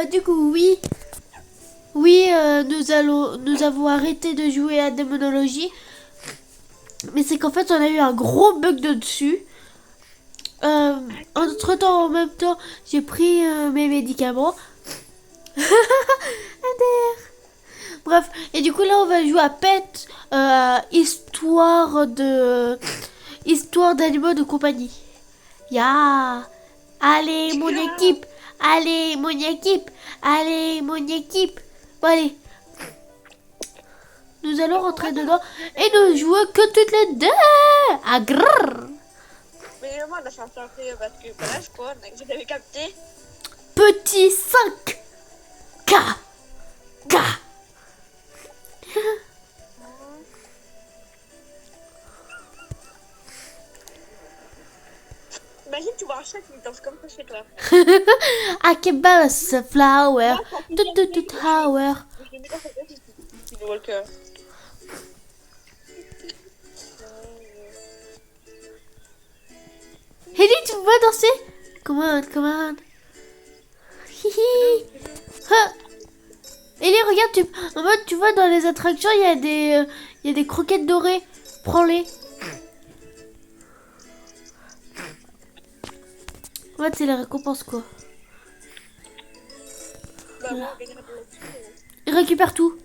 Du coup, oui. Oui, nous avons arrêté de jouer à démonologie. Mais c'est qu'en fait, on a eu un gros bug de dessus. Entre temps, en même temps, j'ai pris mes médicaments. Bref, et du coup, là, on va jouer à Pet, histoire d'animaux de compagnie. Ya! Allez, mon équipe! Allez, mon équipe! Allez, mon équipe! Bon, allez. Nous allons rentrer dedans et ne jouer que toutes les deux! Ah, grrr. Mais moi, on a fait un peu parce que bref, quoi, vous avez capté. Petit 5! K! K! Imagine, tu vois un chat qui danse comme ça chez toi. I can balance a flower. Tout tower. Je le mets dans sa tête, il nous walker. Ellie, tu me vois danser? Come on. Hihi. Ha. Ellie, regarde, en mode, tu vois, dans les attractions, il y a des croquettes dorées. Prends-les. En fait, c'est les récompenses, quoi. Bah, moi, on gagnera de là-dessus. Il récupère tout.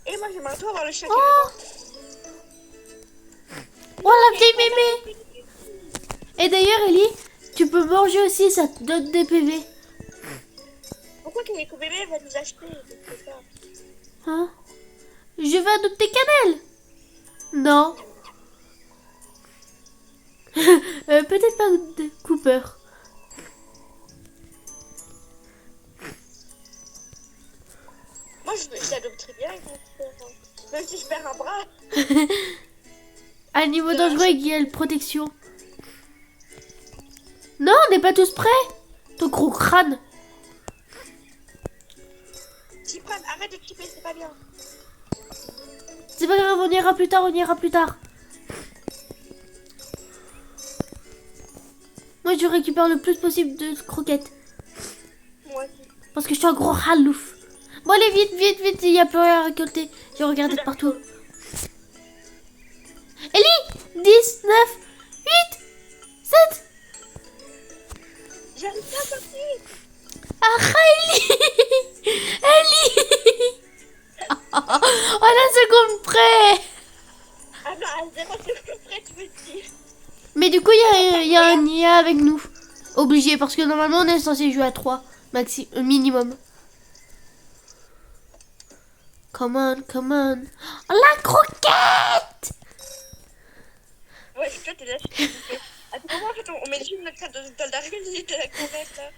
Et moi, j'aimerais trop avoir le chat qui Oh, oh la vieille mémé. Et d'ailleurs, Ellie, tu peux manger aussi, ça te donne des PV. Pourquoi Kéko bébé va nous acheter? C'est ça. Hein? Je vais adopter Cannelle. Non. Peut-être pas de Cooper. Moi, je l'adopterais bien avec mon petit. Même si je perds un bras. Animaux dangereux égale protection. Non, on n'est pas tous prêts. Ton gros crâne. Cyprien, arrête de kiffer, c'est pas bien. C'est pas grave, on ira plus tard. Moi, je récupère le plus possible de croquettes. Moi aussi. Parce que je suis un gros halouf. Bon, allez, vite, il n'y a plus rien à récolter. J'ai regardé de partout. Ellie, 10, 9, 8, 7. J'arrive pas à sortir. Ah, Ellie. Ellie. Oh, la seconde près. Ah non, à 0 secondes près, tu veux dire. Mais du coup, il y a un IA avec nous. Obligé, parce que normalement, on est censé jouer à 3. Minimum. Come on. Oh, la croquette. Ouais, c'est toi, t'es là, je suis coupée. À tout moment, en fait, on met juste notre carte dans une toile d'araignée, c'était la correcte, là.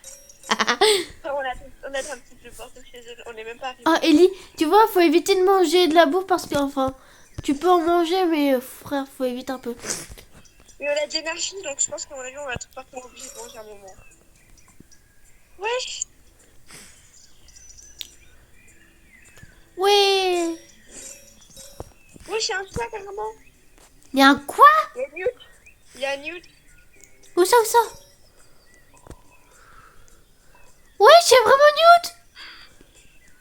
Enfin, on a un petit peu partout chez eux, on est même pas arrivé. Ah, Ellie, tu vois, faut éviter de manger de la bouffe parce que, enfin, tu peux en manger, mais frère, faut éviter un peu. Mais on a de l'énergie, donc je pense qu'à mon avis, on va être pas obligé de manger un moment. Wesh. Ouais. Wesh, il y a un chat, carrément. Il y a un quoi? Il y a Newt. Où ça? Wesh, c'est vraiment Newt.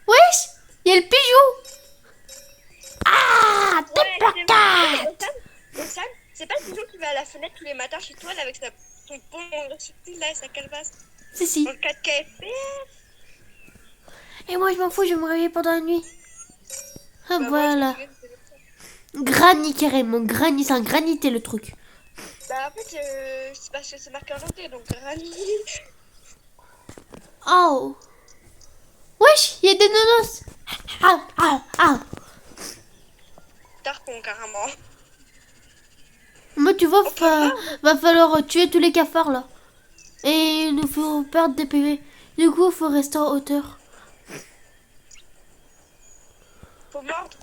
Wesh, il y a le pigeon. Ah, t'es plaquette. Et Sam, c'est pas le pigeon qui va à la fenêtre tous les matins chez toi, là, avec son pont subtil, là, et sa calebasse. Si. Dans le 4 KFP. Et moi, je m'en fous, je vais me réveiller pendant la nuit. Ah, Bah, voilà. moi, Granny, carrément. Granny, c'est un granité, le truc. bah, en fait, c'est parce que c'est marqué en anglais, donc Granny. Oh. Wesh, il y a des nonos. Ah. Tarpon, carrément. Moi, tu vois, va falloir tuer tous les cafards, là. Et il nous faut perdre des PV. Du coup, il faut rester en hauteur. Faut mordre.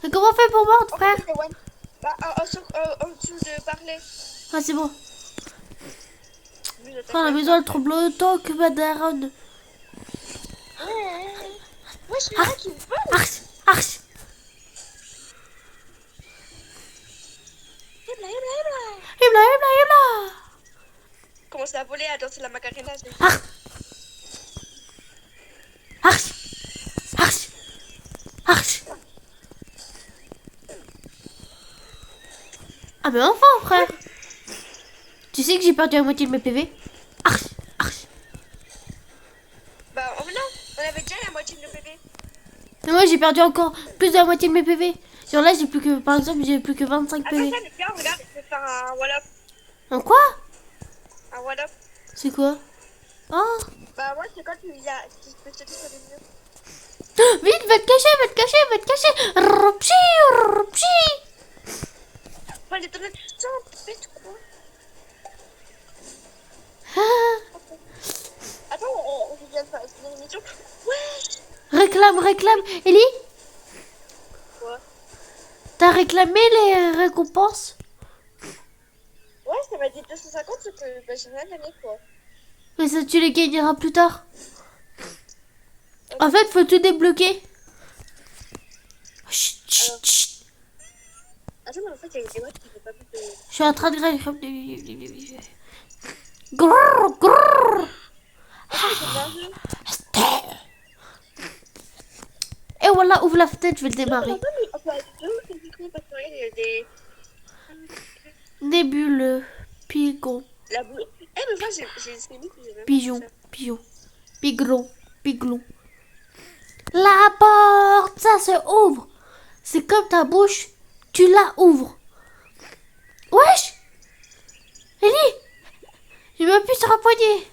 Et comment on fait pour mordre, frère? Bah, en dessous de parler. Ah, c'est bon. Oh, la maison, elle tremble autant que ma daronne. Ouais, je suis là qui me vole. Arch. Hibla. Hibla. Comment commencé à voler, à danser la macarena. Arch. Arch. Arch. Arch. Ah mais enfin frère. Tu sais que j'ai perdu la moitié de mes PV. Arch. Arch. Bah, oh non, on avait déjà la moitié de nos bébés. Mais moi j'ai perdu encore plus de la moitié de mes PV. Genre là j'ai plus que, par exemple j'ai plus que 25 Attends, PV. ça, les gars, regarde, je vais faire un wall-up. Un quoi? Un wall-up. C'est quoi? Oh. Bah, moi, c'est quand tu peux sauter sur les murs. Vite, va te cacher, va te cacher, va te cacher. Rupchi, rupchi. Enfin, les tonnettes, putain, faites quoi? Ah. Attends, je viens de faire une émission. Ouais! Réclame, réclame. Ellie, Quoi? t'as réclamé les récompenses? Ouais, ça m'a dit 250, sauf que bah, j'ai rien gagné, quoi. Mais ça, tu les gagneras plus tard. En fait, faut tout débloquer. Chut, chut, chut. Attends, mais en fait, il y a des mots qui ne font pas plus de... Je suis en train de grailler comme grrr, grrr. Et voilà, ouvre la fenêtre, je vais le démarrer. Attends, mais on peut aller deux, c'est du coup, parce qu'il y a des... Nébuleux, pigon, La boule. Eh, mais moi, j'ai une snémie que j'ai même pigeon, pas ça. pigeon, piglon, piglon. La porte, ça se ouvre. C'est comme ta bouche, tu la ouvres. Wesh! Ellie! Je m'appuie sur un poignet.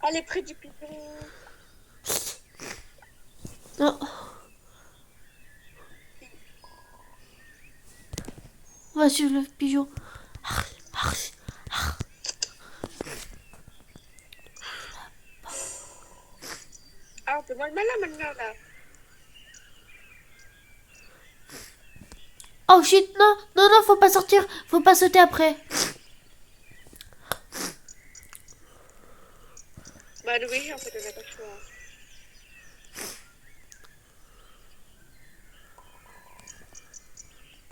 Elle est près du pigeon. Non. On va suivre le pigeon. Ah, on peut moins le malin maintenant, là. Oh shit, non, non, non, faut pas sortir. Faut pas sauter après. Bah, oui, en fait, on n'a pas le choix.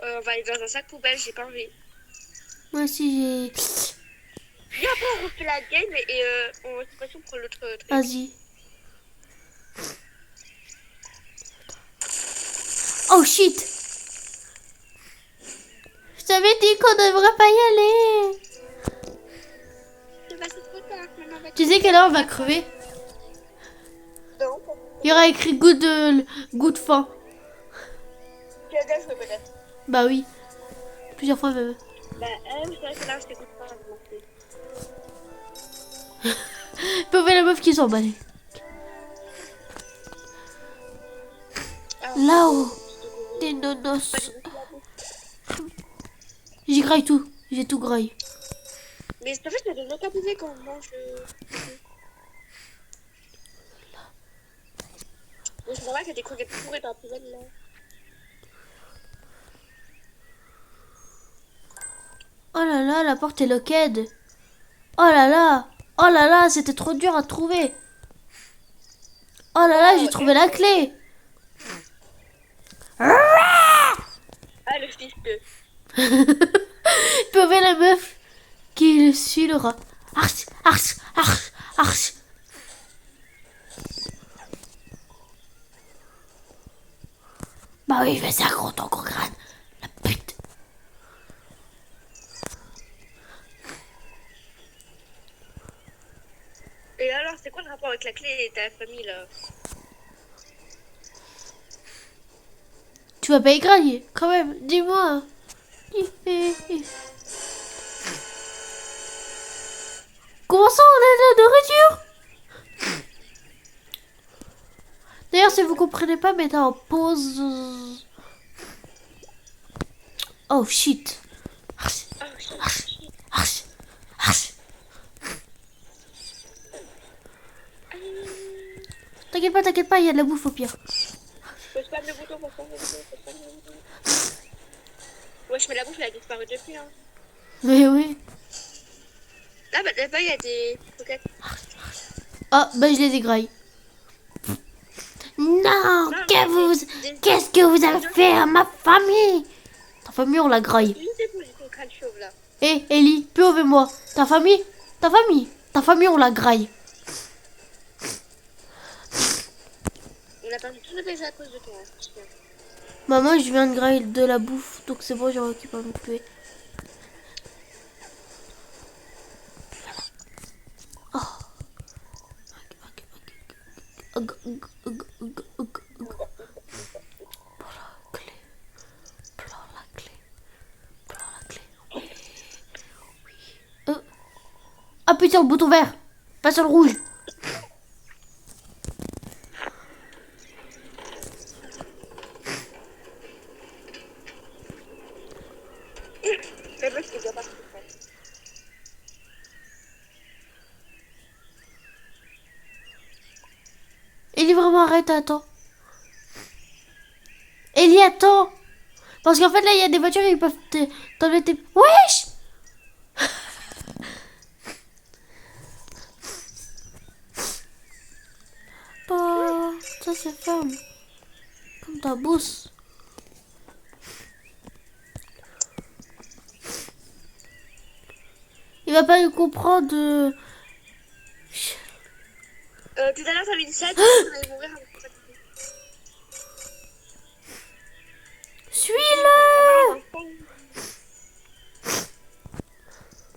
On va aller dans un sac poubelle, j'ai pas envie. Moi aussi, j'ai... Puis après, on refait la game et on se prend pour l'autre truc. Vas-y. Oh shit! Je t'avais dit qu'on devrait pas y aller. C'est passé trop tard, maman va... Tu sais quelle heure on va crever? Non, Il y aura écrit goût de faim. tu as déjà joué peut-être. Bah oui. Plusieurs fois même. Bah, c'est vrai que là, je t'écoute pas. Pauvre la meuf qui s'emballe. Ah, Là-haut. Des nonos. J'y graille tout. J'ai tout graille. mais en fait, ça donne aucun baiser quand on mange. Bon, c'est normal qu'il y a des croquettes pourries dans la poubelle là. Oh là là, la porte est locked. Oh là là. Oh là là, c'était trop dur à trouver. Oh là là, j'ai trouvé la clé. Ah, le fils de. Pauvre la meuf qui suit le rat. Arch, arch, arch, arch. Bah oui, je fais ça gros ton gros crâne. La pute. Et alors, c'est quoi le rapport avec la clé et ta famille là? Tu vas pas y grailler, quand même, dis-moi. Comment ça, on a de la nourriture? D'ailleurs, si vous comprenez pas, mettez en pause. Oh shit. Arch, Oh, shit. arch, arch. T'inquiète pas, il y a de la bouffe au pire. Faut spam le bouton, faut spam le bouton, faut spam le bouton. Wesh, mais la bouffe elle a disparu depuis, hein. Mais oui. Là, bah, là-bas, il y a des croquettes. Ah, bah je les égraille. Non, qu'est-ce que vous avez fait à ma famille? Ta famille, on la graille. Une des boules, du crâne chauve là. Hé, Ellie, moi. Ta famille, on la graille. On a perdu tous nos baisers à cause de toi. Hein. Maman, je viens de grailler de la bouffe, donc c'est bon, j'aurais récupéré mon tuer. Oh. Appuie sur le bouton vert, pas sur le rouge. Ellie, vraiment, arrête, attends. Ellie, attends. Parce qu'en fait, là, il y a des voitures, ils peuvent t'enlever tes... Wesh. Bah, ça se ferme. Comme ta bourse. Il va pas nous comprendre. Tout à l'heure, t'avais dit ça, tu allais mourir avec ça. Suis-le.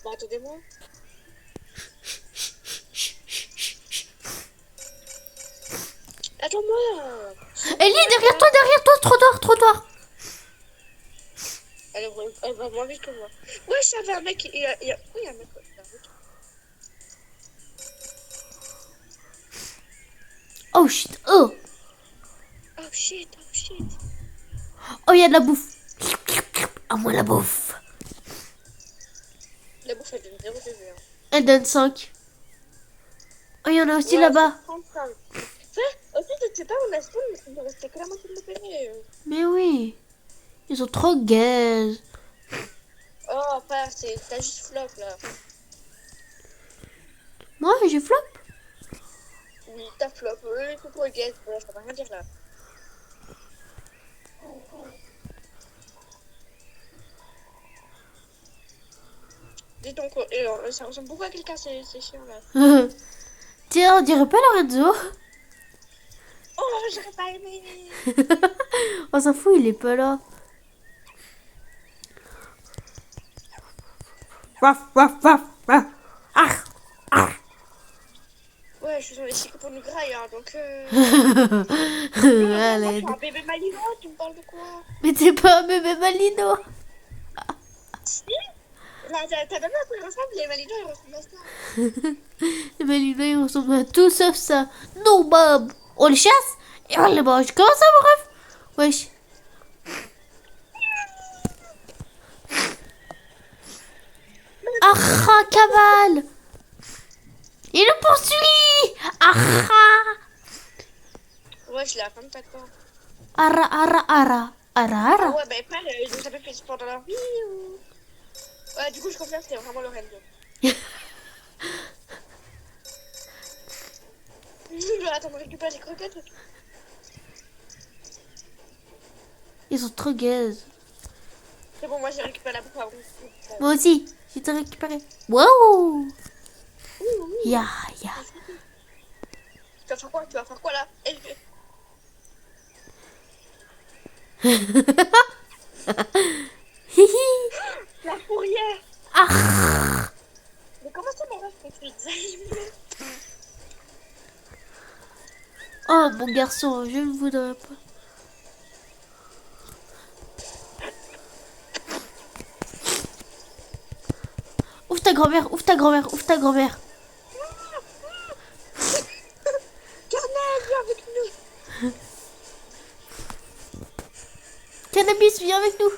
Bah, attendez-moi. Attends-moi. Ellie, derrière toi, trottoir. Elle va moins vite que moi. Ouais, j'avais un mec. Il y a... Oui, il y a un mec. Oh shit, oh. Oh shit. Oh, il y a de la bouffe. À moi la bouffe. La bouffe, elle donne 0 PV. Hein. Elle donne 5. Oh, il y en a aussi là-bas. En fait, je sais pas, on a spawn, il nous restait que la moitié de nos PV. Mais oui. Ils sont trop gaze. Oh, pas, t'as juste flop là. Moi, j'ai flop. Oui, t'as flop. Il faut pour le guess. Je peux rien dire là. Dis donc, ça ressemble beaucoup à quelqu'un, ces chiens là. Tiens, on dirait pas Lorenzo. Oh, j'aurais pas aimé. On s'en fout, il est pas là. Waf, waf, waf, waf. Ah, ah. Ouais, je suis sur les cycles pour nous grailler, hein, donc Allez. un bébé malinois, tu me parles de quoi? Mais t'es pas un bébé malino. Si. Là, t'as même un peu ensemble, les malinois, ils ressemblent à ça. Les malinois, ils ressemblent à tout sauf ça. Non, Bob. On les chasse et on les mange. Comment ça, mon ref? Wesh. Ah, cabale. Il le poursuit. Ah. Ouais, je l'ai à 24 ans. Ara. Ah ouais, bah après, ils ont jamais fait sport dans leur vie ou... Ouais, du coup, je confirme, c'était vraiment Lorenzo. Je vais attendre de récupérer les croquettes. Ils sont trop gaze. C'est bon, moi j'ai récupéré la bouffe avant. Moi aussi, j'ai tout récupéré. Wow. Ya. Tu vas faire quoi? Tu vas faire quoi là? La fourrière! Ah. Mais comment ça, mon ref, que tu le Oh, mon garçon, je ne voudrais pas. Ouvre ta grand-mère. Carnel, viens avec nous! Cannabis, viens avec nous.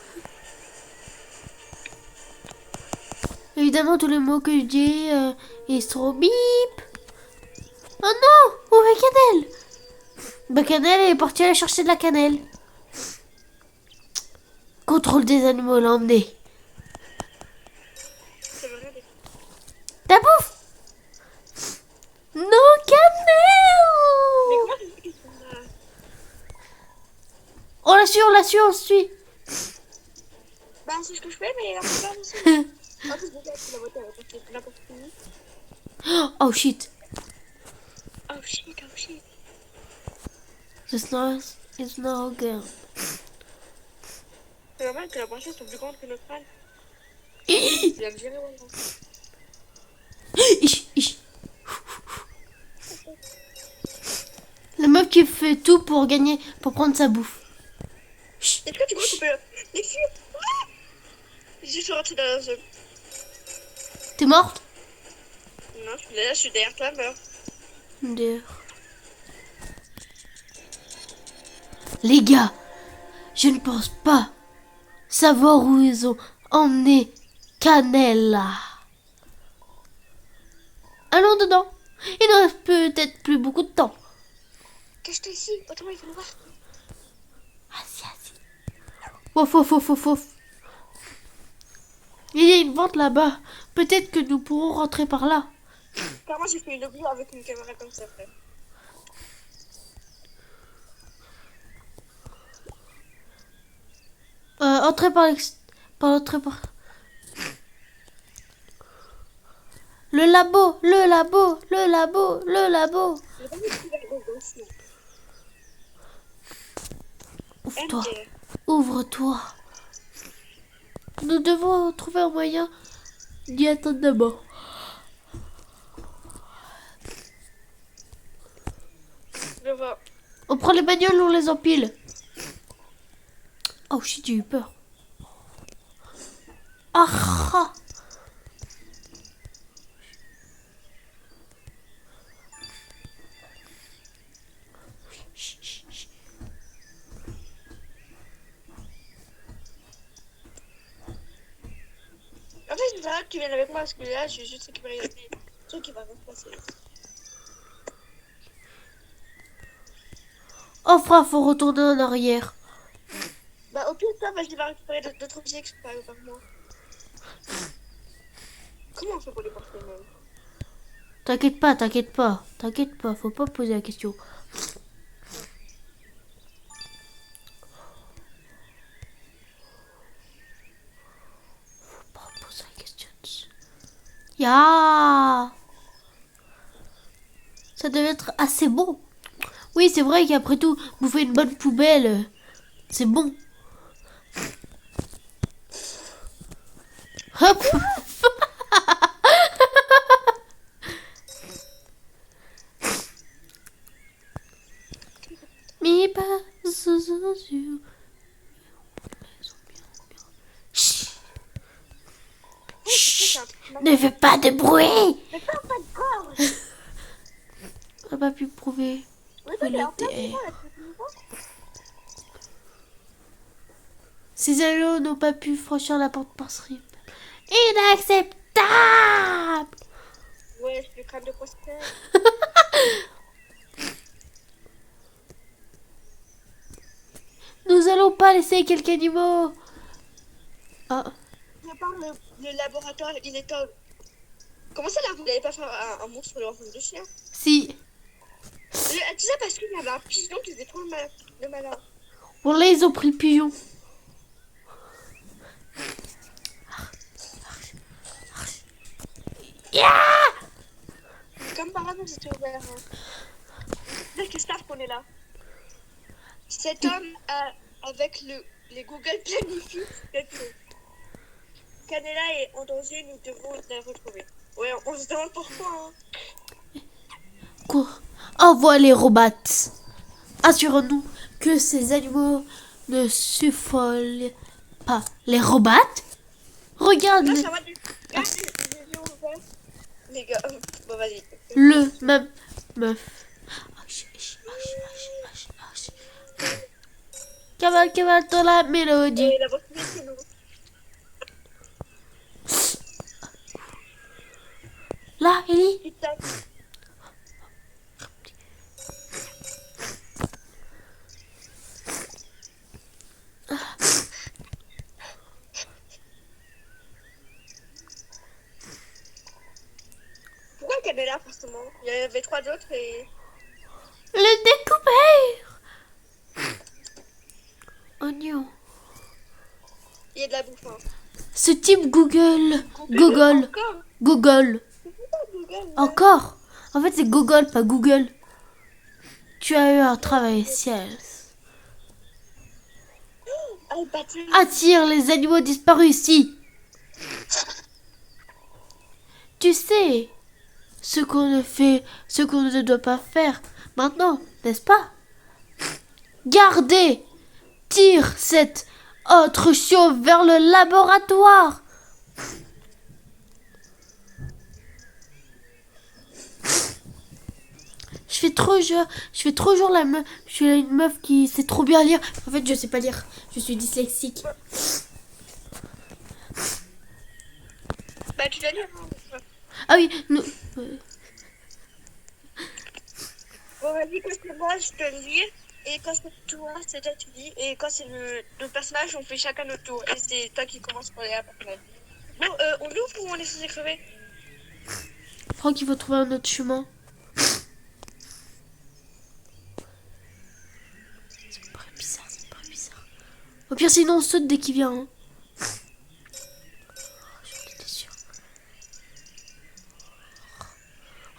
Évidemment, tous les mots que je dis, ils seront bip. Oh non, où est Cannelle? Bah, Cannelle est partie aller chercher de la cannelle. Contrôle des animaux, l'a emmené. Ta bouffe? Non, Cannelle! Mais comment tu sais qu'ils sont là? On la suit, on se suit. Bah, c'est ce que je fais, mais la plupart aussi. En plus, déjà, c'est la voiture, elle a passé n'importe où. Oh shit. Oh shit, oh shit. This noise is no good. C'est normal que la prochaine soit plus grande que notre âne. Ish, Tu viens de gérer, ouais. ish. La meuf qui fait tout pour gagner, pour prendre sa bouffe. Chut. Est-ce que tu peux couper les filles? Je suis rentrée dans la zone. T'es morte? Non, je suis derrière toi, meurs. D'ailleurs. Les gars, je ne pense pas savoir où ils ont emmené Canella. Allons dedans. Il ne reste peut-être plus beaucoup de temps. Cache-toi ici, autrement il va nous voir. Assis. Wouf. Il y a une vente là-bas. Peut-être que nous pourrons rentrer par là. Car moi j'ai fait une lobby avec une caméra comme ça, frère. Entrez par l'entrée par... Le labo. J'ai pas mis de couvert de gosse, non. Ouvre-toi. MDR. Ouvre-toi. Nous devons trouver un moyen d'y attendre d'abord. Je vois. On prend les bagnoles, on les empile. Oh shit, j'ai eu peur. Ah. En fait, c'est ça que tu viennes avec moi parce que là, je vais juste récupérer les trucs qui vont se passer. Oh frère, faut retourner en arrière. Bah, au pire, toi, vas-y, va récupérer d'autres objets que je peux pas par moi. Comment on fait pour les porter, même? T'inquiète pas, faut pas poser la question. Faut pas poser la question. Ya. Ça devait être assez bon. Oui, c'est vrai qu'après tout, bouffer une bonne poubelle, c'est bon. Hop. Mi pas sous. Ne fais pas de bruit. Mais pas de corps! On n'a pas pu prouver. Oui, toi, t'es en plein dedans, là, tu peux voir? Ces agneaux n'ont pas pu franchir la porte par slip. Inacceptable. Ouais, je suis le crâne de Prosper. Nous allons pas laisser quelques animaux. Ah. À part le laboratoire, il est top. Comment ça, là, vous n'allez pas faire un monstre sur l'enfant de chien? Si. Tu sais, parce qu'il y avait un pigeon qui faisait trop le malin. Bon là ils ont pris le pigeon. Yeah. Comme par hasard, j'étais ouvert. Là, qu'est-ce qu'on est là? Cet homme, avec les Google planifient quelque chose. Canella est en danger, nous devons la retrouver. Ouais, on se demande pourquoi. Hein. Quoi? Envoie les robots. Assurons-nous que ces animaux ne s'affolent pas. Les robots? Regarde Là, ça va du... Regarde les yeux ouverts. Les gars, bon, vas-y. le même meuf. Cavale dans la mélodie. Et la voiture, c'est nous. Là, Ellie. Putain. Pourquoi Canella, forcément? Il y avait 3 autres et... Le découvert. Oignon. Il y a de la bouffe, hein. Ce type Google. Google. Encore. Google. Google. Encore. En fait, c'est Google, pas Google. Tu as eu un travail ciel. Ah, le bâtiment. Attire les animaux disparus ici. Tu sais ce qu'on ne fait, ce qu'on ne doit pas faire maintenant, n'est-ce pas? Gardez, tire cette autre chauve vers le laboratoire. Je fais trop genre la meuf. Je suis une meuf qui sait trop bien lire. En fait, je sais pas lire. Je suis dyslexique. Bah, tu dois lire. Ah oui, nous. Bon, vas-y, quand c'est moi, je peux lire. Et quand c'est toi, c'est toi tu lis. Et quand c'est le personnage, on fait chacun notre tour. Et c'est toi qui commence pour les personnage. Bon, on ouvre ou on est censé crever? Je crois qu'il faut trouver un autre chemin. Ça me paraît bizarre, ça me paraît bizarre. Au pire, sinon on saute dès qu'il vient. Hein. J'en étais sûre.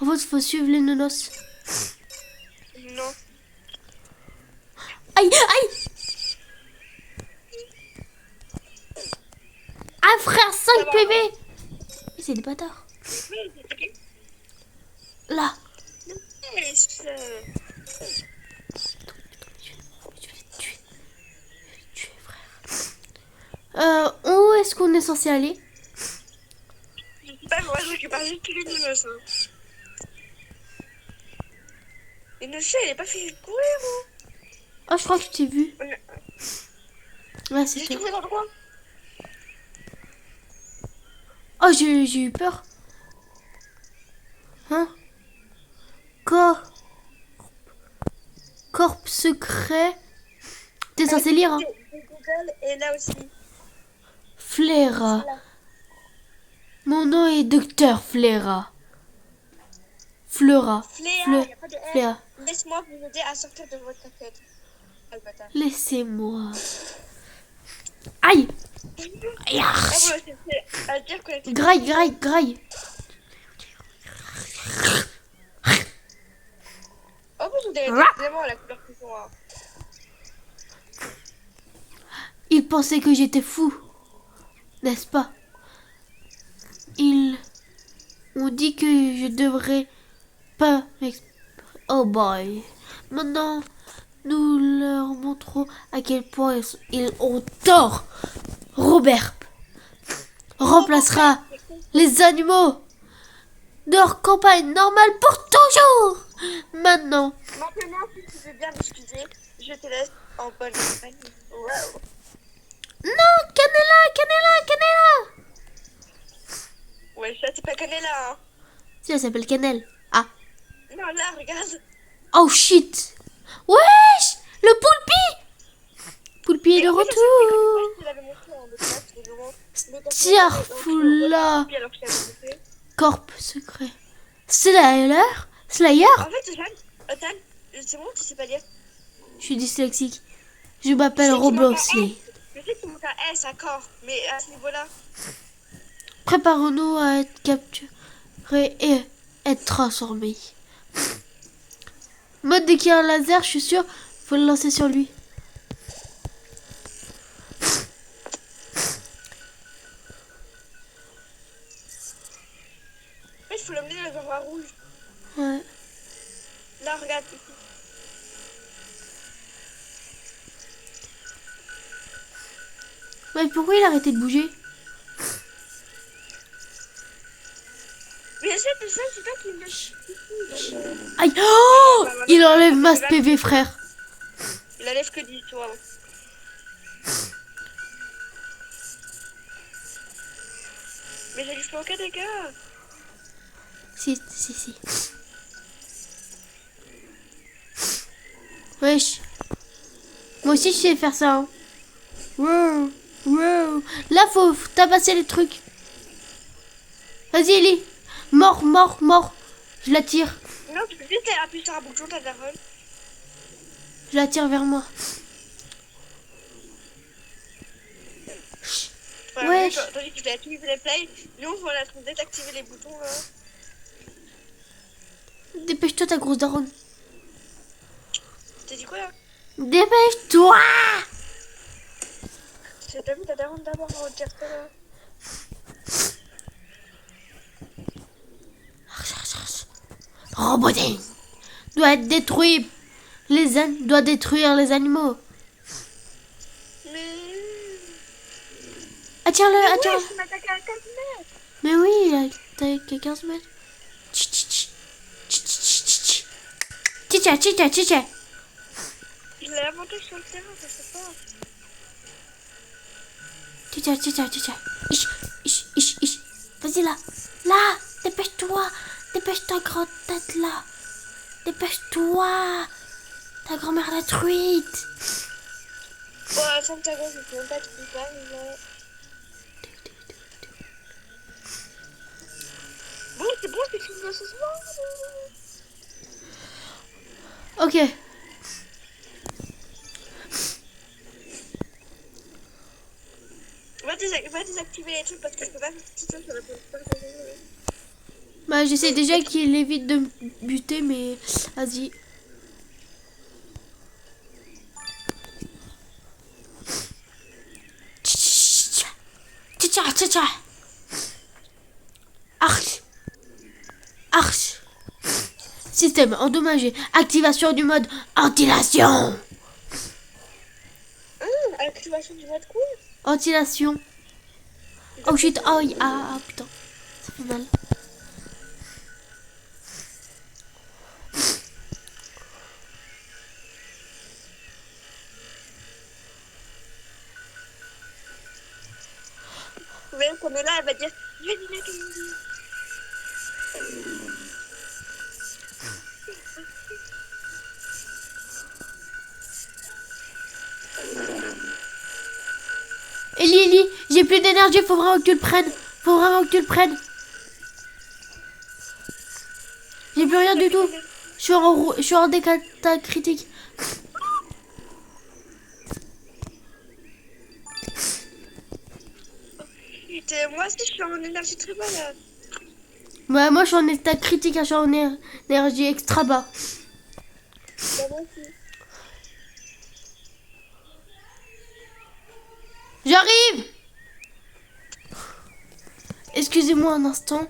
En fait, il faut suivre les nonos. Non. Aïe, aïe! Ah frère, 5 PV! Mais c'est des bâtards. Là. Yes. Tuer, frère. Où est-ce qu'on est censé aller? Je sais pas, moi je récupère juste tous les nonos. Et le chien, il est pas fini de courir, moi. Oh, je crois que je t'ai vu. Ouais, c'est J'ai toi. trouvé l'endroit. Oh, j'ai eu peur. Hein? Corps secret. T'es censé lire, hein? Google est là aussi. Flaira. Là. Mon nom est Docteur Flaira. Fleura. Fléa, y a pas de R. Fléa. Laisse-moi vous aider à sortir de votre tête. Ah, le bâtard. Laissez-moi. Aïe! Aïe! Ah ouais, c'est à dire qu'on était... Graille, graille, graille. En plus, on dirait exactement la couleur qu'ils ont. Hein. Ils pensaient que j'étais fou. N'est-ce pas? Ils ont dit que je devrais pas m'exprimer. Oh boy. Maintenant, nous leur montrons à quel point ils ont tort. Robert remplacera les animaux de leur campagne normale pour toujours. Maintenant. Maintenant, si tu veux bien m'excuser, je te laisse en bonne compagnie. Wow. Non, Canela. Ouais, ça, c'est pas Canela, hein. Si, elle s'appelle Cannelle. Ah. Non, là, regarde. Oh shit. Wesh, le Poulpi est de retour. Tiarfoula. Corp secret. Slayer. En fait, Otan, c'est bon, tu sais pas lire. Je suis dyslexique. Je m'appelle Je sais qu'il Robloxley. Je sais qu'il manque un S, d'accord, mais à ce niveau-là. Préparons-nous à être capturés et être transformés. Mode dès qu'il y a un laser, je suis sûre, faut le lancer sur lui. En fait, il faut l'emmener dans les endroits rouges. Ouais. Là, regarde ici. Mais pourquoi il a arrêté de bouger? Mais c'est toi qui me... Aïe. Oh, il enlève masse PV, frère. Il enlève que 10, toi. Mais j'ai juste pas aucun dégâts. Si. Wesh. Moi aussi, je sais faire ça. Hein. Wow. Là, faut tabasser les trucs. Vas-y, Ellie. Mort. Je la tire. Non, tu peux juste appuyer sur un bouton, t'as de la run. Je la tire vers moi. Ouais, Enfin, Wesh. tandis que je vais activer les play, nous on va désactiver les boutons là. Dépêche-toi, ta grosse daronne. T'as dit quoi là? Dépêche-toi. J'ai pas vu ta daronne d'abord avant de dire ça là. Roboting doit être détruit. Doit détruire les animaux. Mais. Attire-le, Ouais, attire-le. je m'attaque à 15 mètres. Mais oui, il a t'as 15 mètres. Tcha, tcha, tcha. Il a l'avantage sur le terrain, je sais pas. Tcha. Ich. Vas-y là. Là, dépêche-toi. Dépêche ta grande tête là. Dépêche-toi. Ta grand-mère l'a truite. Bon, à 5 secondes, je peux même pas te dire, mais. Bon, c'est fini ce soir. Ok. Va désactiver les trucs parce que je peux pas faire tout ça sur la plateforme. Bah, j'essaie déjà qu'il évite de me buter, mais vas-y. Tcha. Arch. Système endommagé. Activation du mode ventilation. Activation du mode cool. Ventilation. Oh shit, oh putain, ça fait mal. Mais comme là, elle va dire je vais dîner tout le monde. Ellie, j'ai plus d'énergie, faut vraiment que tu le prennes. J'ai plus rien du tout. Je suis en décata critique. Putain, moi aussi, je suis en énergie très bas là. Ouais, moi je suis en état critique, je suis en énergie extra bas. Bah, moi aussi. J'arrive. Excusez-moi un instant.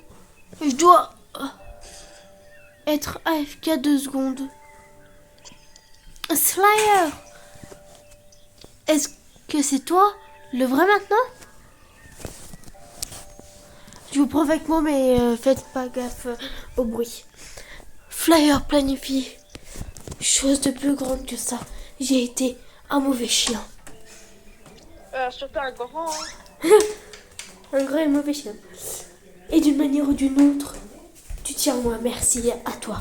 Je dois être AFK 2 secondes. Slayer, est-ce que c'est toi, le vrai maintenant? Je vous prends avec moi, mais faites pas gaffe au bruit. Flyer planifie. Chose de plus grande que ça. J'ai été un mauvais chien. Surtout un grand. Hein. Un grand et mauvais chien. Et d'une manière ou d'une autre, tu tiens moi, merci à toi.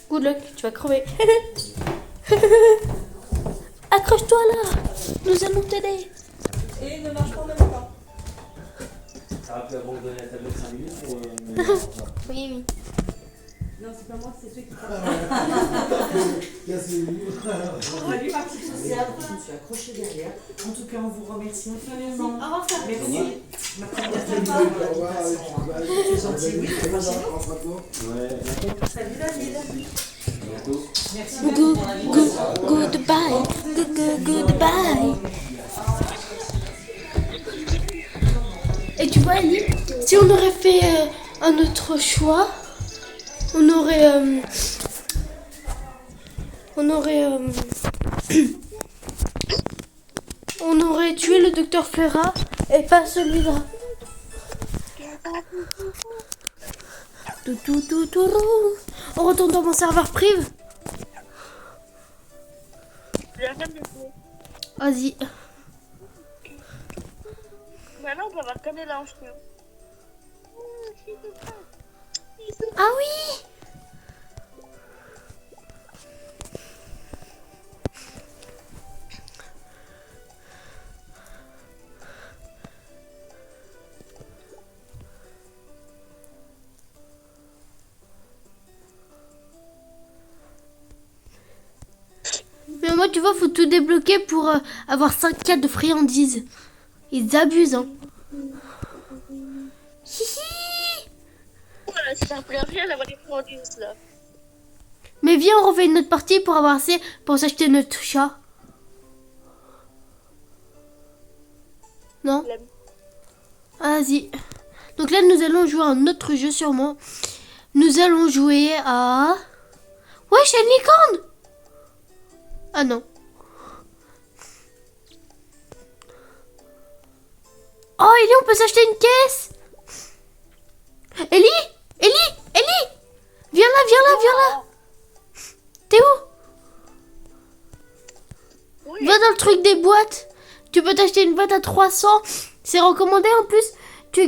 Good luck, tu vas crever. Accroche-toi là, nous allons t'aider. Et ne marche pas en même temps. Ça va plus abandonner la tablette 5 minutes pour Oui. Non, c'est pas moi, c'est ceux qui parlent. Salut ma petite sociale, je me suis accrochée derrière. En tout cas, on vous remercie infiniment. Au revoir. Merci. Ma première c'est gentil, oui, c'est pas gentil. Ouais, Salut David. bientôt. Merci. Goodbye. Et tu vois, Ellie, si on aurait fait un autre choix, on aurait tué le docteur Flera et pas celui-là. On retourne dans mon serveur privé. Vas-y. Maintenant, on peut avoir comme les langes. Ah oui. Mais moi Moi, tu vois, faut tout débloquer pour avoir 5K de friandises. Ils abusent, hein. Hihi. Voilà, ça sert plus à rien d'avoir des friandises là. Mais viens, on refait une autre partie pour avoir assez pour s'acheter notre chat. Non? L'aime. Vas-y. Donc là, nous allons jouer à un autre jeu sûrement. Nous allons jouer à... Wesh, une licorne! Ah non. Oh, Ellie, on peut s'acheter une caisse! Ellie! Ellie! Ellie! Viens là, viens là, viens là! T'es où? Oui. Va dans le truc des boîtes. Tu peux t'acheter une boîte à 300. C'est recommandé en plus. Tu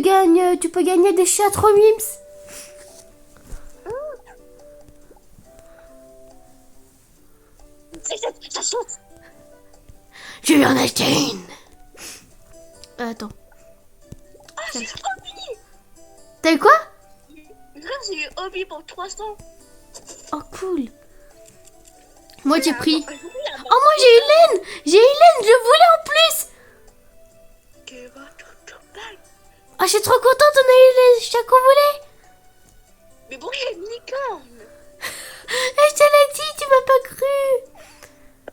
peux gagner des chats trop mimes. Ça saute. Je vais en acheter une. Attends. Ah, j'ai eu Obi. T'as eu quoi? J'ai eu Obi pour 300. Oh cool. Moi j'ai pris. Ah, Oh moi j'ai Hélène. J'ai Hélène, je voulais en plus. Ah je suis trop contente, on a eu les chats qu'on voulait. Mais bon, il y a une licorne. Et je te l'ai dit, tu m'as pas cru.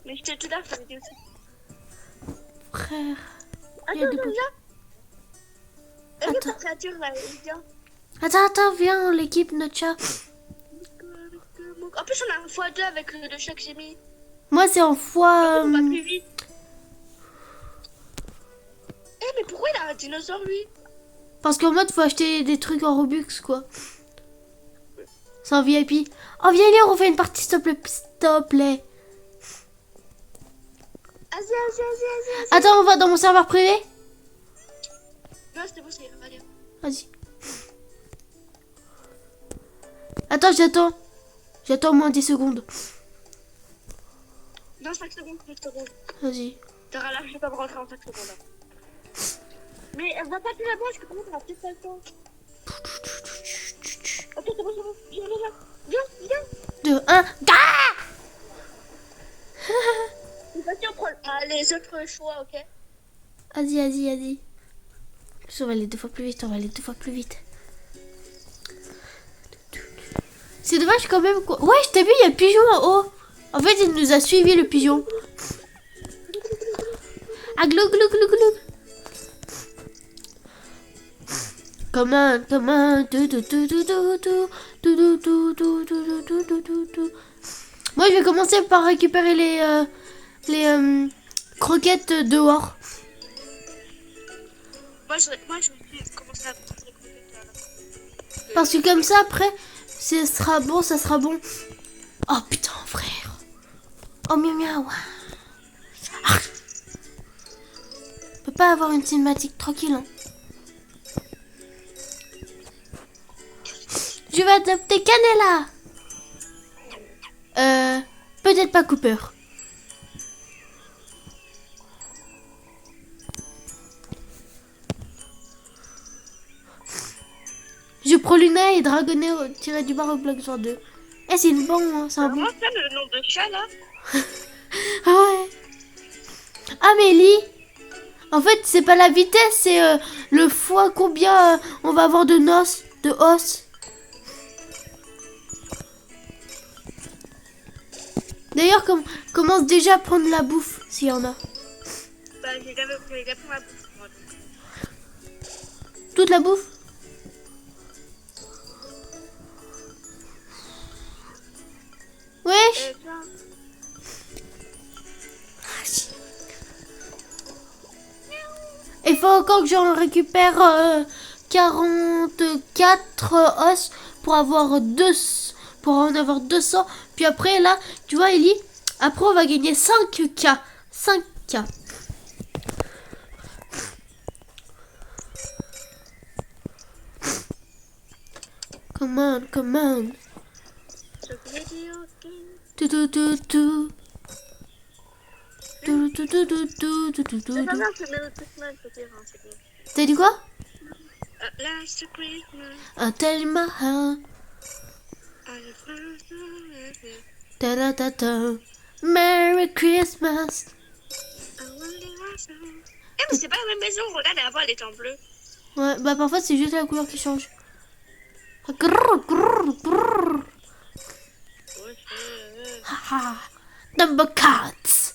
Mais je t'ai tout là, je t'avais dit aussi. Frère. Attends, Il y a des attends, bouts. viens. Est-ce que Attends. ta créature là, viens. Attends, viens, l'équipe, notre chat. En plus, on a un x2 avec le chat que j'ai mis. Moi c'est en fois... On va plus vite. Eh, mais pourquoi il a un dinosaure, lui? Parce qu'en mode faut acheter des trucs en Robux quoi. C'est en VIP. Oh viens on refait une partie s'il te plaît. Vas-y. Attends, on va dans mon serveur privé. Non, c'était bon, c'est va dire. Vas-y. Attends, j'attends au moins 10 secondes. Non, 5 secondes, 5 secondes. Vas-y. T'auras là, je vais pas me rentrer en 5 secondes. Là. Mais elle va pas plus là-bas, parce que comment t'auras peut-être pas le temps. Ok, c'est bon. Viens. 2, 1, ga. Vas-y, on prend les autres choix, ok? Vas-y. On va aller 2 fois plus vite, C'est dommage quand même quoi. Ouais, je t'ai vu, il y a le pigeon en haut. En fait, il nous a suivi le pigeon. Ah, glou. Comment. Moi, je vais commencer par récupérer les croquettes dehors. Moi, je vais commencer à prendre les croquettes. Parce que comme ça, après, ça sera bon. Oh putain, frère. Oh miaou. Ah. On peut pas avoir une cinématique tranquille, hein. Je vais adopter Canella. Peut-être pas Cooper. Je prends Luna et Dragonnet tiré du bar au bloc sur 2. Eh, c'est une bonne, hein, c'est un bon. Comment ça, le nom de chat, là? Ah ouais. Amélie. En fait, c'est pas la vitesse, c'est le fois combien on va avoir de os. D'ailleurs, commence déjà à prendre la bouffe, s'il y en a. Bah, j'ai déjà pris ma bouffe, moi. Toute la bouffe? Wesh. Viens. Il faut encore que j'en récupère 44 os pour en avoir 200. Puis après, là, tu vois, Ellie, après, on va gagner 5K. 5K. Come on. Tout. T'as dit quoi? Un tel marin. Ta-da-ta-ta. Merry Christmas. Eh, mais c'est pas la même maison. Regarde, avant, elle était en bleu. Ouais, bah parfois c'est juste la couleur qui change. Grrr, grrr, grrr. Haha. Number 4.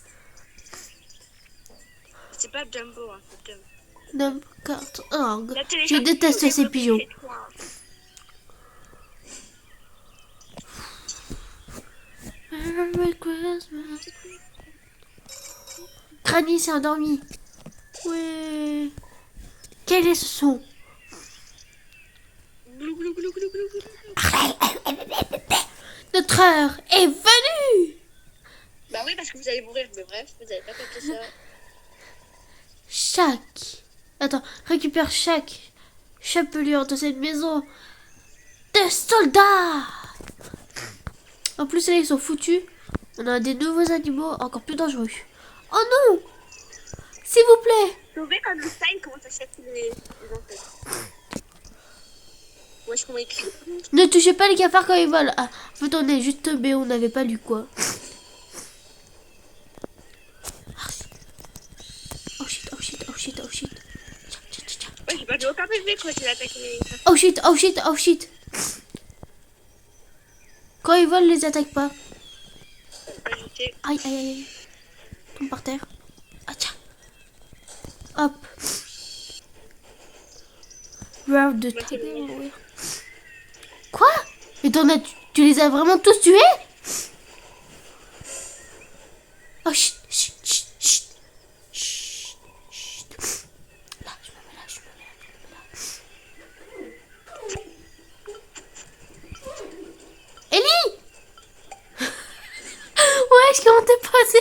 C'est pas Dumbo, hein, c'est Dumbo. Number 4. Oh, La je télévision, déteste c'est ces le pigeons. chez toi. Merry Christmas. Granny s'est endormie. Ouais. Quel est ce son? Glou, glou, glou, glou, glou, glou. Notre heure est venue. Bah oui, parce que vous allez mourir, mais bref, vous avez pas capté ça. Récupère chaque chapelure de cette maison. Des soldats. En plus, là, ils sont foutus. On a des nouveaux animaux encore plus dangereux. Oh non! S'il vous plaît! Vous savez quand le time comment t'achètes les ancêtres. Wesh, comment écrit? Ne touchez pas les cafards quand ils volent. Ah, en fait, on est juste tombé, on n'avait pas lu quoi. Oh shit, oh shit, oh shit, oh shit. Ouais, j'ai pas de aucun PV quand il attaque les... Oh shit, oh shit, oh shit. Quand ils volent, les attaque pas. Ajouter. Aïe, aïe, aïe. Tombe par terre. Ah tiens. Hop. Round de mourir. Quoi? Mais tu les as vraiment tous tués? Oh chut, chut, chut, chut. Chut, chut. Là, je me mets là, je me mets là. Ellie! Wesh, comment t'es posé?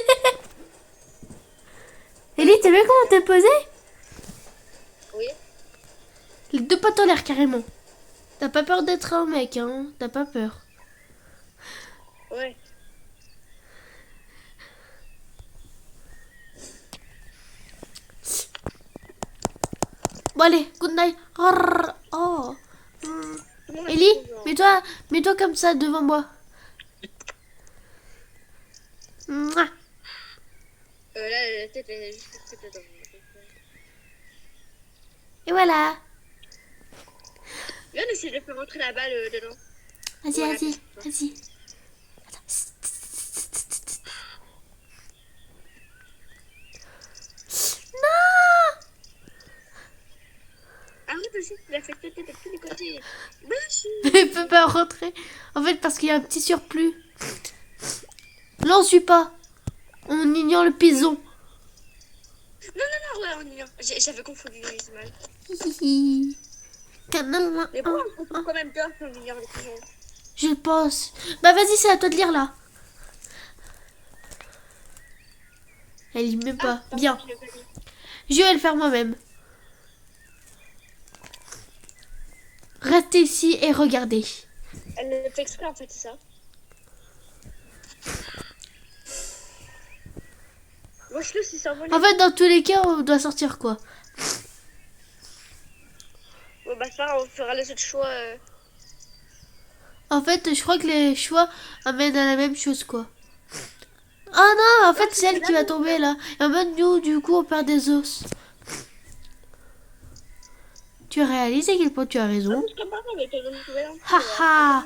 Ellie, t'as vu comment t'es posé? Oui. Les deux potes en l'air carrément. T'as pas peur d'être un mec, hein? T'as pas peur. Ouais. Bon allez, good night. Oh. Ellie, mets-toi comme ça devant moi. Mouah. Là, la tête, elle est juste dedans. Et voilà. Viens, on essaie de faire rentrer la balle dedans. Vas-y, Voilà. vas-y, vas-y. Attends. Non. Ah oui, parce qu'il a fait péter de tous les côtés. Merci. Il peut pas rentrer. En fait, parce qu'il y a un petit surplus. Là, on suit pas. On ignore le pigeon. Non, ouais, on y va. J'avais confondu les images. Hihihi. Mais bon, on peut quand même peur qu'on ignore les pigeons. Je pense. Bah vas-y, c'est à toi de lire là. Elle lit même pas. Ah, Bien. je l'ai pas dit. Je vais le faire moi-même. Restez ici et regardez. Elle le fait exprès en fait, c'est ça. Moi je le sais s'envoler. En fait, dans tous les cas, on doit sortir quoi. Bon bah ça, on fera les autres choix. En fait, je crois que les choix amènent à la même chose quoi. Ah non, en fait, c'est elle qui va tomber là. Et en mode, nous, du coup, on perd des os. Tu réalises à quel point tu as raison. Je comprends pas, mais t'as une nouvelle. Haha.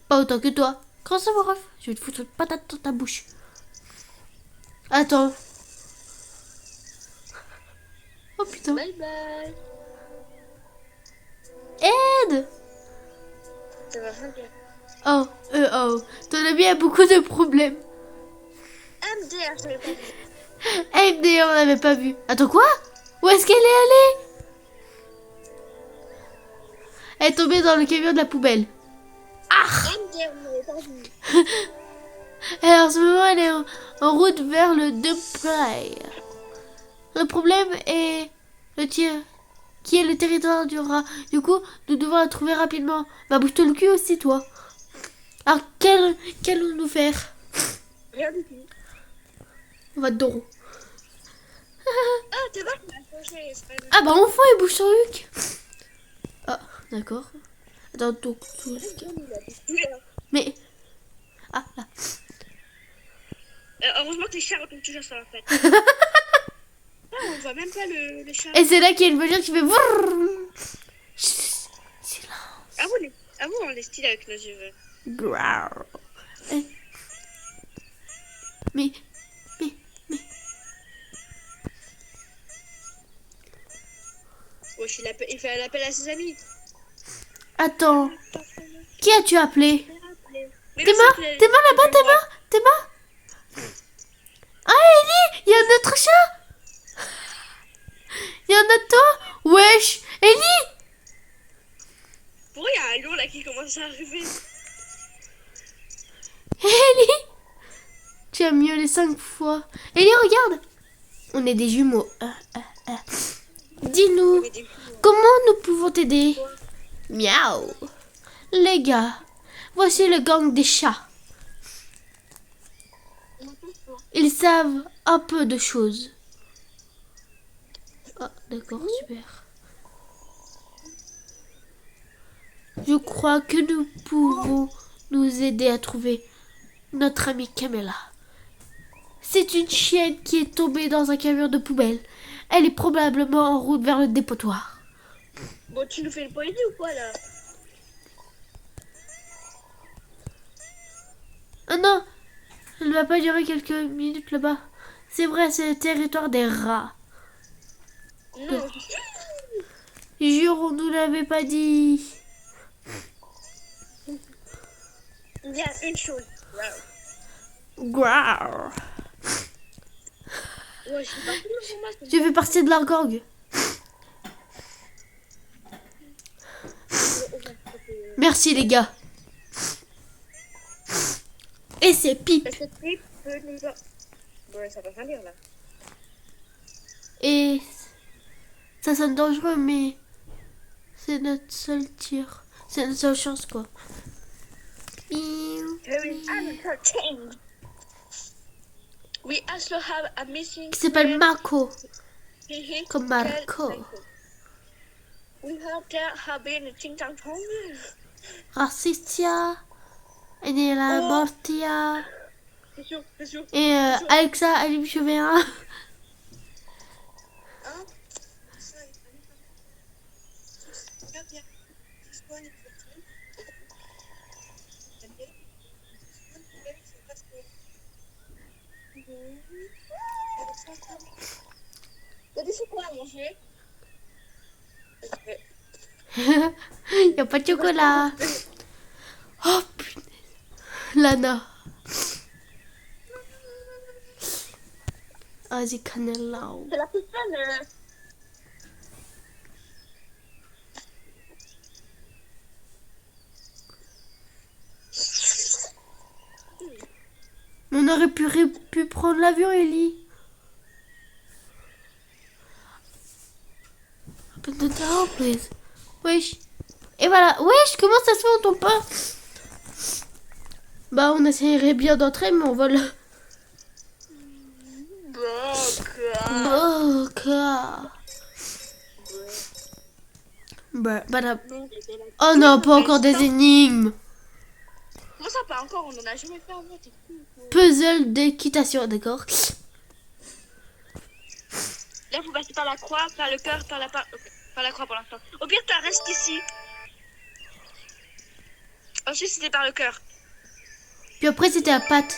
Pas autant que toi. Comment ça, mon ref? Je vais te foutre une patate dans ta bouche. Attends. Oh putain. Bye bye. Aide. Ça va rien dire. Oh. Ton ami a beaucoup de problèmes. MDR, je l'avais pas dit. MD, on l'avait pas vu. Attends, quoi? Où est-ce qu'elle est allée? Elle est tombée dans le camion de la poubelle. MDR, je l'avais pas dit. Et en ce moment, elle est en route vers le Dumplay. Le problème est le tir, qui est le territoire du rat. Du coup, nous devons la trouver rapidement. Bah, bouge-toi le cul aussi, toi. Alors, qu'allons-nous faire? Rien du tout. On va te doro. Ah, t'es bon, tu m'as changé, c'est pas grave. Ah bah, enfin, il bouge son huc. Ah, d'accord. Attends, donc, Il a dit. mais... Ah, là. heureusement que les chats retombent toujours sur la tête. Ah, on voit même pas le chat. Et c'est là qu'il y a une voiture qui fait... vrrr. Chut, silence. Ah bon, on est stylé avec nos yeux. Grrr. Mais... Wesh, il fait un appel à ses amis. Attends. Qui as-tu appelé? Mais T'es oui, mort? c'est- T'es mort là-bas? T'es mort? T'es mort? Ah, Ellie! Il y a un autre chat! Il y a un autre toi? Wesh! Ellie! Pourquoi il y a un lion là qui commence à arriver? Ellie! Tu as miaulé 5 fois. Ellie, regarde! On est des jumeaux. Dis-nous, comment nous pouvons t'aider? Miaou! Les gars, voici le gang des chats. Ils savent un peu de choses. Ah, d'accord, super. Je crois que nous pouvons nous aider à trouver notre amie Camilla. C'est une chienne qui est tombée dans un camion de poubelle. Elle est probablement en route vers le dépotoir. Bon, tu nous fais une poésie ou quoi là? Ah non, elle ne va pas durer quelques minutes là-bas. C'est vrai, c'est le territoire des rats. Non. Jure, on nous l'avait pas dit. Il y a une chose. Grrr. Ouais, je suis partie de mon masque. Tu fais partie de la gang. Merci les gars. Et c'est Pipe. Cette pipe peut nous... Bon, ça va rien dire là. Et ça sonne dangereux, mais c'est notre seul tir. C'est notre seule chance, quoi. We also have a missing... Qui s'appelle Marco. friend. Comme Marco. We hope there have been a ting tang tong. Racistia. Et la Oh. Mortia. C'est sûr, c'est sûr. Et Alexa, allume chevet 1. Hein? T'as du chocolat à manger? Il n'y a pas de chocolat. Oh putain. Lana. Vas-y, cannella. C'est la plus fun. On aurait pu prendre l'avion, Ellie. Open the door, please. Wesh. Et voilà. Wesh, comment ça se fait, on tombe pas? Bah, on essayerait bien d'entrer, mais on vole. Boca. Bah, oh non, pas encore des énigmes. Comment ça, pas encore? On en a jamais fait avant. T'es fou. Puzzle d'équitation, d'accord. Là, il faut passer par la croix, par le cœur, par la croix pour l'instant. Au pire, tu restes ici. Ensuite, c'était par le cœur. Puis après, c'était à patte.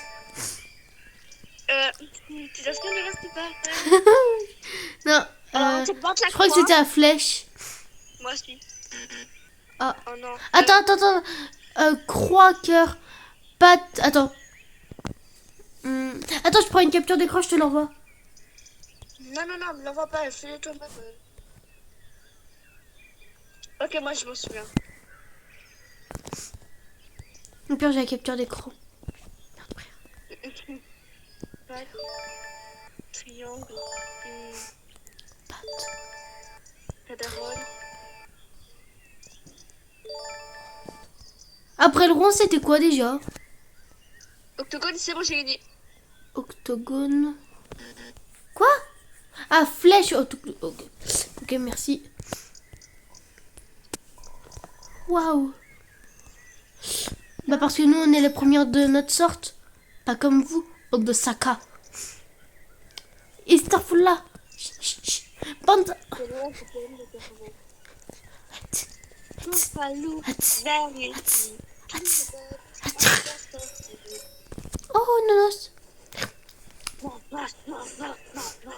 Tu dois ne rester pas. Non, C'est pas de la je crois que croix. c'était à flèche. Moi aussi. Ah. Oh non. Attends. Croix, cœur, patte. Attends. Attends, je prends une capture d'écran, je te l'envoie. Non, ne l'envoie pas. Fais-le toi-même. Ok, moi, je m'en souviens. Au pire, j'ai la capture d'écran. Patte, triangle, Patte. cadarole. Après le rond, c'était quoi déjà? Octogone, c'est bon, j'ai gagné. Octogone. Quoi? Ah, flèche. Ok, merci. Waouh. Bah parce que nous, on est les premières de notre sorte. Pas comme vous, bande de Saka. Astaghfirullah. Bande. C'est loin, c'est pas une de tes rêves. Toufalou, Vérité. Oh non. Non, non, non, non, non, non.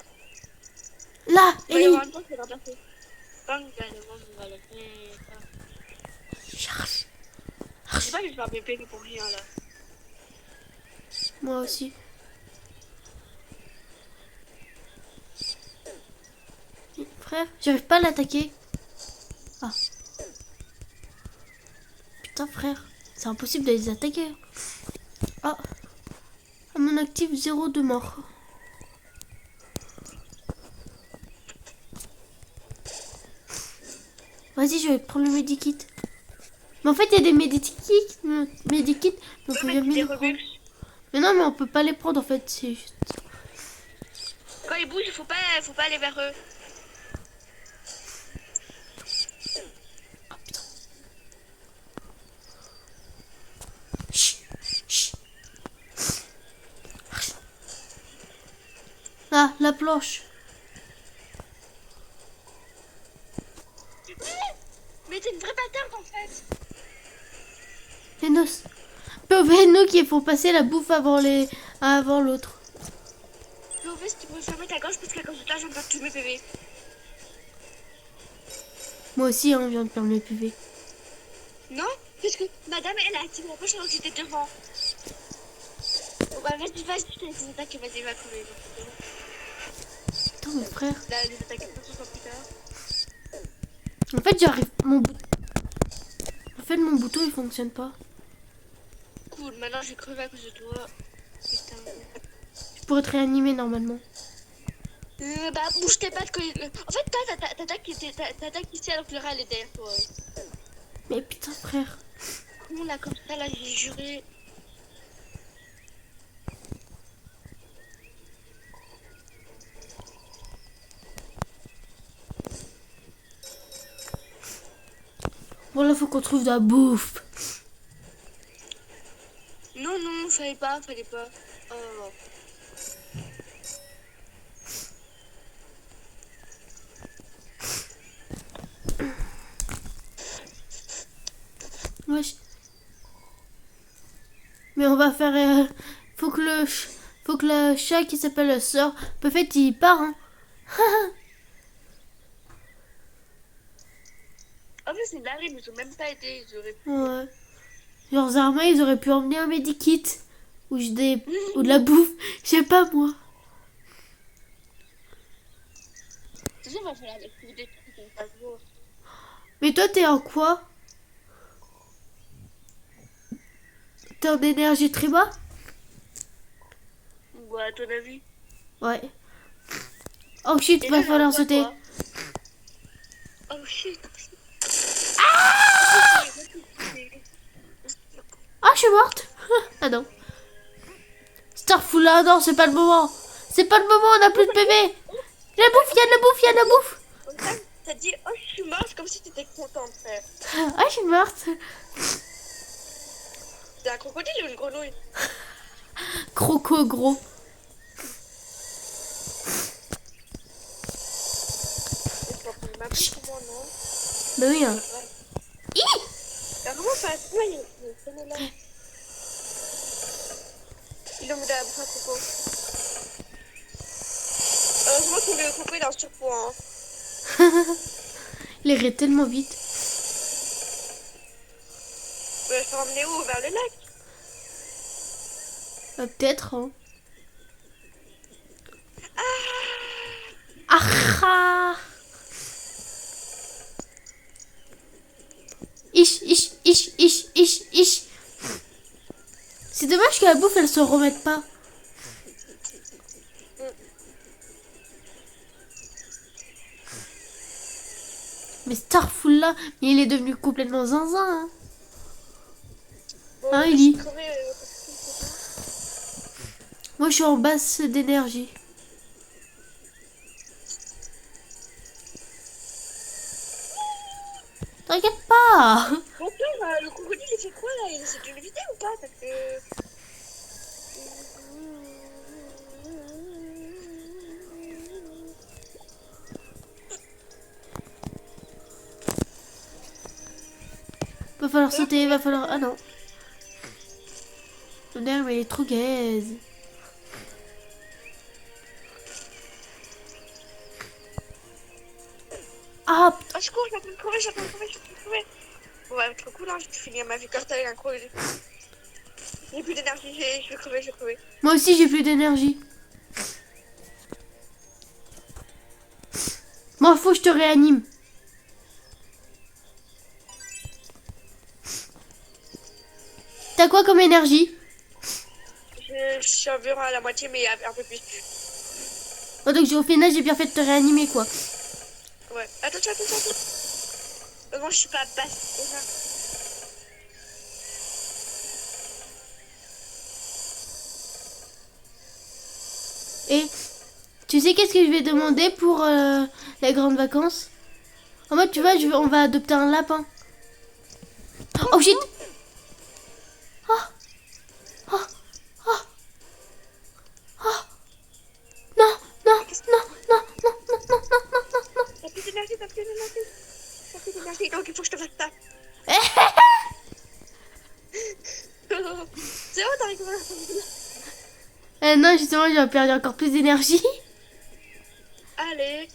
Là, Il va y Ellie. avoir un temps qui va passer. Charge. Je sais pas que je vais faire bébé pour rien là. Moi aussi. Frère, j'arrive pas à l'attaquer. Ah. Putain, frère. C'est impossible de les attaquer. Ah. À mon actif, 0 de mort. Vas-y, je vais prendre le medikit. Mais en fait, il y a des medikits. Mais on peut jamais Des les prendre. rebux. Mais non, mais on peut pas les prendre en fait. C'est juste. Quand ils bougent, faut pas aller vers eux. Ah putain. Chut, chut. Ah, la planche. Mais t'es une vraie bâtarde en fait. Enos. Pauvre nous qui font passer la bouffe avant l'autre. Mauvais, si tu peux fermer ta gorge parce qu'à cause de toi, j'aime pas tous mes bébés. Moi aussi, hein, je viens de perdre mes PV. Non, parce que madame, elle a activé la poche alors que j'étais devant. Bon, bah, vas-y, je te laisse les attaques, vas-y, va crever. Putain, mes frères. Là, les attaques, elles sont plus tard. En fait, j'arrive. Mon bouton il fonctionne pas. Cool, maintenant je vais crever à cause de toi. Putain. Je pourrais te réanimer normalement. Bah, bouge tes pattes quand il... En fait, toi, t'attaques ici alors que le rat, elle est derrière toi. Mais putain, frère. Comment là, comme ça, là, j'ai juré. Bon, là, faut qu'on trouve de la bouffe. Non, non, fallait pas. Oh. Wesh. Mais on va faire. Faut que le chat qui s'appelle Sœur. Peut-être il part, hein. En plus, c'est dingue, ils ont même pas été. Ils auraient pu. Ouais. Leurs armes, ils auraient pu emmener un medikit. Ou de la bouffe. Je sais pas, moi. Tu sais, il va falloir des trucs, on va voir. Mais toi, t'es en quoi? T'es en énergie très bas? Ouais, à ton avis. Ouais. Oh shit, Et va là, falloir quoi, sauter. toi Oh shit. Ah, je suis morte. Ah non. Starful, là, non, c'est pas le moment. C'est pas le moment, on a plus de PV. La bouffe, il y a de la bouffe, il y a de la bouffe. T'as dit, oh, je suis morte, comme si t'étais contente, frère. Ah, je suis morte. C'est un crocodile ou une grenouille? Croco, gros. Tu vas prendre ma bouche pour moi, non? Bah oui, hein. T'as vraiment pas à toi, là. Il a mis de la bouffe à Coco. Heureusement que le Coco, il est en surpoids, hein. Il irait tellement vite. Je peux ramener où? Vers le lac? Peut-être, hein. Ah ah. Ish. C'est dommage que la bouffe, elle se remette pas. Mais Starful là, il est devenu complètement zinzin. Hein, Bon, hein je Ellie? suis crevée, Moi, je suis en basse d'énergie. T'inquiète pas. Bon, toi, le crocodile, il fait quoi là? Il essaie de l'éviter ou pas? Parce que. Va falloir sauter, va falloir... Ah non. Non, mais il est trop gaze. Ah, Oh, je cours, je suis en train de courir, je suis en train de courir, je suis en train de courir. Bon, bah, trop cool, hein, je vais finir ma vie comme ça avec un crocodile. J'ai plus d'énergie, je vais crever, je vais crever. moi aussi j'ai plus d'énergie. Moi, faut que je te réanime. T'as quoi comme énergie? Je suis environ à la moitié, mais un peu plus. Oh, donc au final j'ai bien fait de te réanimer quoi. Ouais. Attention. Moi, je suis pas basse. Et tu sais qu'est-ce que je vais demander pour les grandes vacances? En mode tu vois, on va adopter un lapin. Oh shit! Oh! Oh! Oh! Oh! Non! Non! Non! Non! Non! Non! Non! Non! Non! Non! T'as plus d'énergie. T'as plus d'énergie, donc il faut que je te fasse ça. C'est bon, t'as rigolé. Non, justement, j'ai perdu encore plus d'énergie. Allez.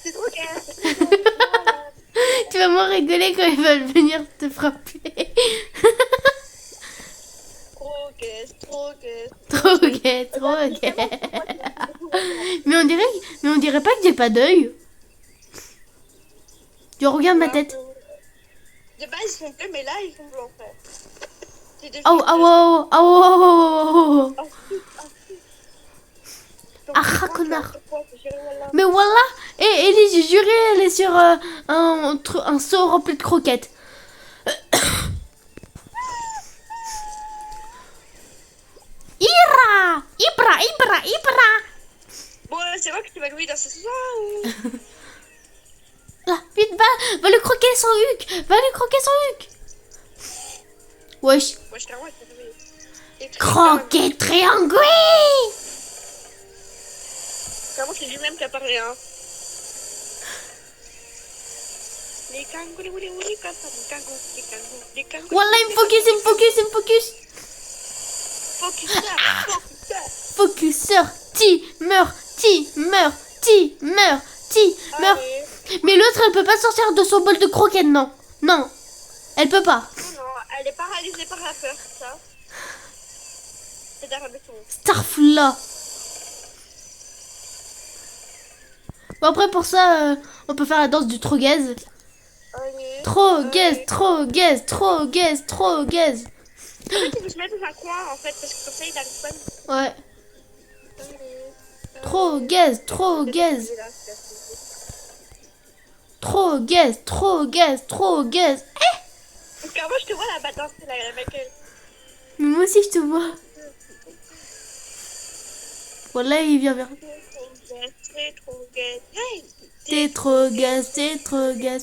C'est trop gai. Tu vas moins rigoler quand ils veulent venir te frapper. Trop gai. Trop gai, trop gai. Mais on dirait pas que j'ai pas d'œil. Tu regardes ma tête. De base, ils sont bleus, mais là, ils sont blancs, en fait. C'est des Oh, choses- oh, oh, oh, oh, oh, oh. Donc, Ah, c'est connard. quoi, c'est gérer, voilà. Mais voilà. Et Ellie, j'ai juré, elle est sur un seau rempli de croquettes. Ibra. Bon, c'est moi que tu vas louer dans ce soir ou... Là, vite, va le croquer son huc. Va le croquer son huc. Wesh. Moi, je t'envoie, c'est loué. Et tu- Croquet triangulé. Vraiment, c'est lui-même qui a parlé, hein. Les kangourous, les kangourous. Voilà, il me focus. Focuseur, meurt. Allez. Mais l'autre, elle peut pas sortir de son bol de croquettes, non. Non, elle peut pas. Non, elle est paralysée par la peur, ça. C'est derrière le son. Starfla. Bon, après, pour ça, on peut faire la danse du trop gaze. Allez. Trop gaze. En fait, il faut se mettre dans un coin, en fait, parce que comme ça, il n'arrive pas à... Ouais. Trop gaze. Trop gaze. Car moi, je te vois là-bas danser, là, avec elle. Mais moi aussi, je te vois. Voilà, il vient vers. C'est trop gai. Hey! T'es trop gaze. Hey, C'est trop gai.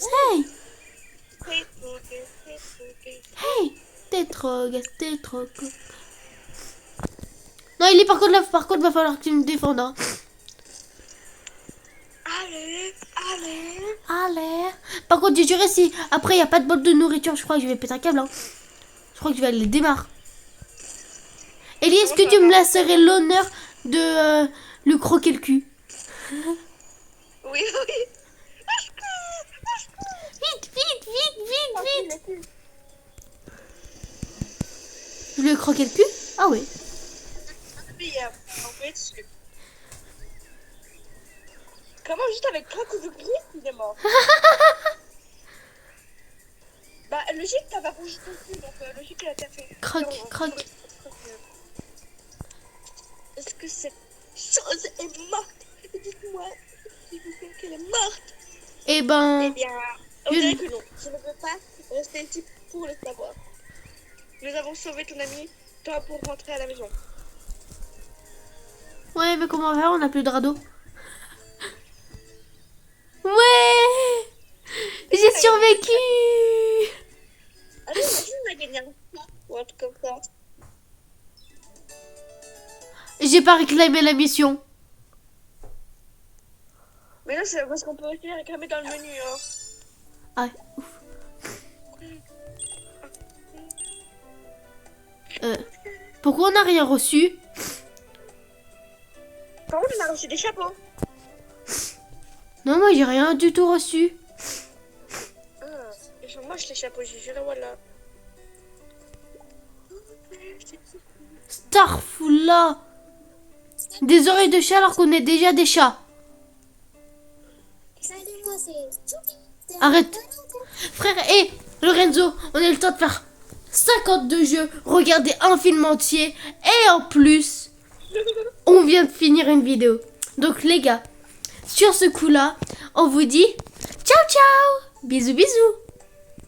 hey. T'es trop gaze. Non, il est par contre, va falloir que tu me défendes. Hein. Allez. Par contre, j'ai juré, si après il n'y a pas de bol de nourriture, je crois que je vais péter un câble. Hein. Je crois que je vais aller démarrer. Ellie, est-ce que tu me laisserais l'honneur de lui croquer le cul? Oui. Vite. Je lui ai croqué le cul? Ah oui. En fait, comment juste avec croque de gris, il est mort. Bah, logique, t'as pas bougé ton cul, donc logique, il a déjà fait. Croque. Est-ce que cette chose est morte? Dites-moi, s'il vous plaît, qu'elle est morte. Eh Eh ben, bien, on dirait que non. Je ne veux pas rester ici pour le savoir. Nous avons sauvé ton ami, toi pour rentrer à la maison. ouais, mais comment faire? On n'a plus de radeau. Ouais, j'ai survécu. Allez, imagine, on a gagné un point ou un truc comme ça. J'ai pas réclamé la mission. Mais non, c'est parce qu'on peut aussi les réclamer dans le menu. Hein. Ah, ouf. Pourquoi on n'a rien reçu? Par contre, on a reçu des chapeaux. Non, moi j'ai rien du tout reçu. Ah, ils sont moches les chapeaux, j'ai juré, voilà. Starfoula. Des oreilles de chat alors qu'on est déjà des chats. Arrête. Frère, hé, Lorenzo, on a le temps de faire 52 jeux, regarder un film entier et en plus, on vient de finir une vidéo. Donc les gars, sur ce coup-là, on vous dit ciao ciao. Bisous bisous.